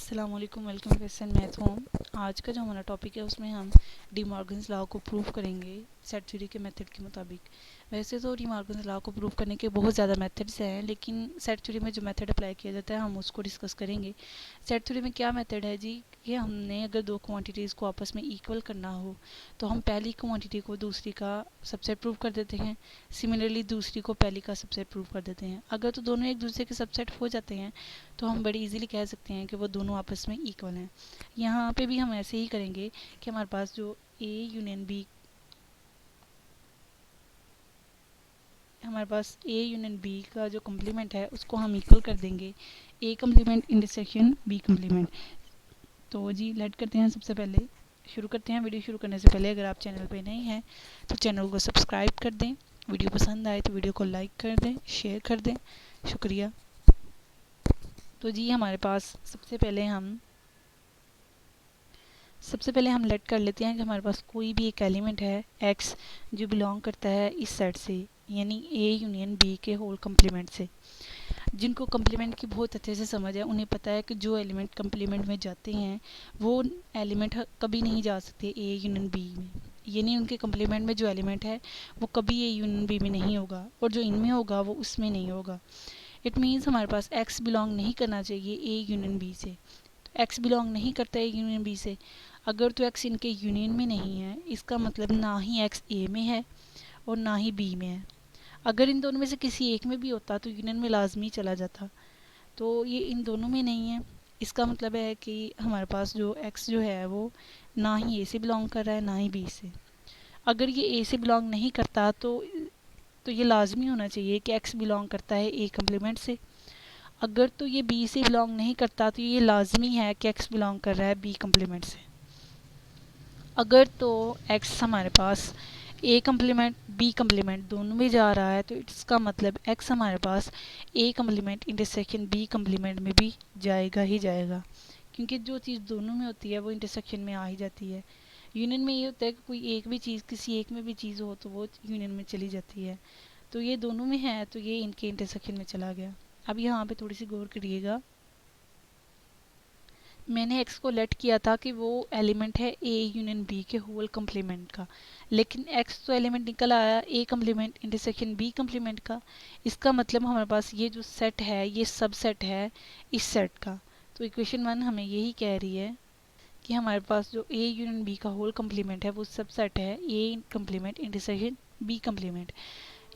अस्सलाम वालेकुम, welcome to SN math home. आज का जो हमारा टॉपिक है उसमें हम डी मॉर्गन्स लॉ को प्रूव करेंगे सेट थ्योरी के मेथड के मुताबिक। वैसे तो डी मॉर्गन्स लॉ को प्रूव करने के बहुत ज़्यादा मेथड्स हैं, लेकिन सेट थ्योरी में जो मेथड अप्लाई किया जाता है हम उसको डिस्कस करेंगे। सेट थ्योरी में क्या मेथड है जी कि हमने अगर दो क्वान्टिटीज़ को आपस में इक्वल करना हो तो हम पहली क्वान्टिटी को दूसरी का सबसेट प्रूव कर देते हैं। सिमिलरली दूसरी को पहली का सबसेट प्रूव कर देते हैं। अगर तो दोनों एक दूसरे के सबसेट हो जाते हैं तो हम बड़ी इजीली कह सकते हैं कि वो दोनों आपस में इक्वल हैं। यहाँ पे भी हम ऐसे ही करेंगे कि हमारे पास जो ए यूनियन बी का जो कम्प्लीमेंट है उसको हम इक्वल कर देंगे A complement intersection B complement. तो जी लेट करते हैं, सबसे पहले शुरू करते हैं। वीडियो शुरू करने से पहले अगर आप चैनल पे नए हैं तो चैनल को सब्सक्राइब कर दें। वीडियो पसंद आए तो वीडियो को लाइक कर दें, शेयर कर दें, शुक्रिया। तो जी हमारे पास सबसे पहले हम लेट कर लेते हैं कि हमारे पास कोई भी एक एलिमेंट है x जो बिलोंग करता है इस सेट से, यानी a यूनियन b के होल कम्प्लीमेंट से। जिनको कम्प्लीमेंट की बहुत अच्छे से समझ है उन्हें पता है कि जो एलिमेंट कम्प्लीमेंट में जाते हैं वो एलिमेंट कभी नहीं जा सकते a यूनियन b में, यानी उनके कम्प्लीमेंट में जो एलिमेंट है वो कभी a यूनियन b में नहीं होगा और जो इनमें होगा वो उसमें नहीं होगा। इट मीन्स हमारे पास x बिलोंग नहीं करना चाहिए a यूनियन b से। x बिलोंग नहीं करता है यूनियन बी से। अगर तो x इनके यूनियन में नहीं है इसका मतलब ना ही x a में है और ना ही b में है। अगर इन दोनों में से किसी एक में भी होता तो यूनियन में लाजमी चला जाता, तो ये इन दोनों में नहीं है। इसका मतलब है कि हमारे पास जो x जो है वो ना ही a से बिलोंग कर रहा है ना ही b से। अगर ये a से बिलोंग नहीं करता तो ये लाजमी होना चाहिए कि x बिलोंग करता है a कम्प्लीमेंट से। अगर तो ये b से बिलोंग नहीं करता तो ये लाजमी है कि x बिलोंग कर रहा है b कम्प्लीमेंट से। अगर तो x हमारे पास a कम्प्लीमेंट b कम्प्लीमेंट दोनों में जा रहा है तो इसका मतलब x हमारे पास a complement intersection b complement में भी जाएगा ही जाएगा, क्योंकि जो चीज़ दोनों में होती है वो इंटरसेक्शन में आ ही जाती है। यूनियन में ये होता है कि कोई एक भी चीज़ किसी एक में भी चीज़ हो तो वो यूनियन में चली जाती है। तो ये दोनों में है तो ये इनके इंटरसेक्शन में चला गया। अब यहाँ पे थोड़ी सी गौर करिएगा, मैंने x को लेट किया था कि वो एलिमेंट है a यूनियन b के होल कम्प्लीमेंट का, लेकिन x तो एलिमेंट निकल आया a complement intersection b complement का। इसका मतलब हमारे पास ये जो सेट है ये सब सेट है इस सेट का। तो इक्वेशन 1 हमें यही कह रही है कि हमारे पास जो a यूनियन b का होल कम्प्लीमेंट है वो सब सेट है a complement intersection b complement.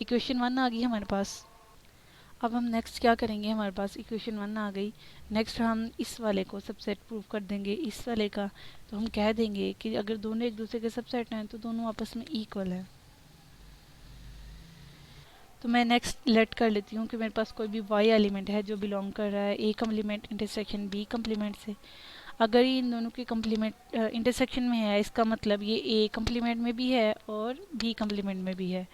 Equation 1 आ गई हमारे पास। अब हम नेक्स्ट क्या करेंगे, हमारे पास इक्वेशन 1 आ गई। नेक्स्ट हम इस वाले को सबसेट प्रूव कर देंगे इस वाले का। तो हम कह देंगे कि अगर दोनों एक दूसरे के सबसेट हैं तो दोनों आपस में इक्वल है। तो मैं नेक्स्ट लेट कर लेती हूँ कि मेरे पास कोई भी y एलिमेंट है जो बिलोंग कर रहा है a complement intersection b complement से। अगर ये इन दोनों के कम्प्लीमेंट इंटरसेक्शन में है इसका मतलब ये a कम्प्लीमेंट में भी है और b कम्प्लीमेंट में भी है,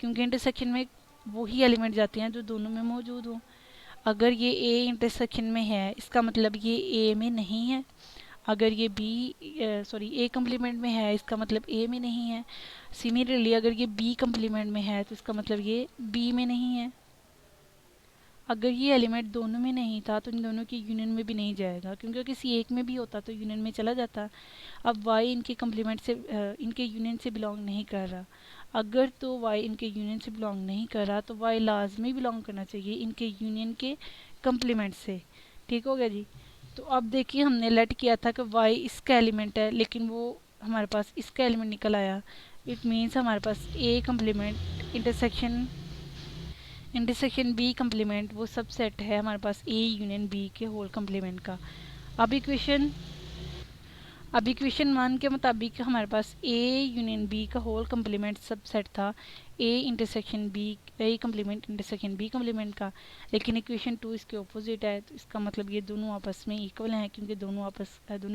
क्योंकि इंटरसेक्शन में वही एलिमेंट जाते हैं जो दोनों में मौजूद हो। अगर ये a इंटरसेक्शन में है इसका मतलब ये a में नहीं है। अगर ये a कम्प्लीमेंट में है इसका मतलब a में नहीं है। सिमिलरली अगर ये b कम्प्लीमेंट में है तो इसका मतलब ये b में नहीं है। अगर ये एलिमेंट दोनों में नहीं था तो इन दोनों की यूनियन में भी नहीं जाएगा, क्योंकि किसी एक में भी होता तो यूनियन में चला जाता। अब y इनके कम्प्लीमेंट से इनके यूनियन से बिलोंग नहीं कर रहा। अगर तो y इनके यूनियन से बिलोंग नहीं कर रहा तो y लाजमी बिलोंग करना चाहिए इनके यूनियन के कम्प्लीमेंट से। ठीक हो गया जी। तो अब देखिए हमने लेट किया था कि y इसका एलिमेंट है, लेकिन वो हमारे पास इसका एलिमेंट निकल आया। इट मीन्स हमारे पास a complement intersection B complement वो सब सेट है हमारे पास a यूनियन b के होल कम्प्लीमेंट का। अब इक्वेशन 1 के मुताबिक हमारे पास a यूनियन b का होल कम्प्लीमेंट सब सेट था a complement intersection b complement का। लेकिन इक्वेशन 2 इसके ऑपोजिट है, तो इसका मतलब ये दोनों आपस में इक्वल हैं, क्योंकि दोनों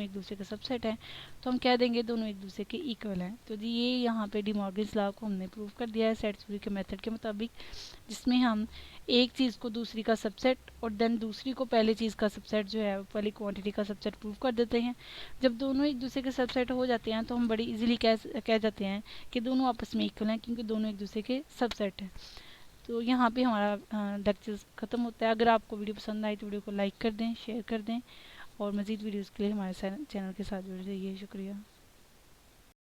एक दूसरे का सबसेट हैं। तो हम कह देंगे दोनों एक दूसरे के इक्वल हैं। तो जी ये यहाँ पे डी मॉर्गन्स लॉ को हमने प्रूव कर दिया है सेट थ्योरी के मेथड के मुताबिक, जिसमें हम एक चीज़ को दूसरी का सबसेट और देन दूसरी को पहले चीज़ का सबसेट जो है पहली क्वांटिटी का सबसेट प्रूव कर देते हैं। जब दोनों एक दूसरे के सबसेट हो जाते हैं तो हम बड़ी इजीली कह जाते हैं कि दोनों आपस में इक्वल हैं, क्योंकि दोनों एक दूसरे के सबसेट हैं। तो यहाँ पे हमारा लेक्चर ख़त्म होता है। अगर आपको वीडियो पसंद आई तो वीडियो को लाइक कर दें, शेयर कर दें और मज़ीद वीडियोज़ के लिए हमारे चैनल के साथ जुड़ जाइए। शुक्रिया।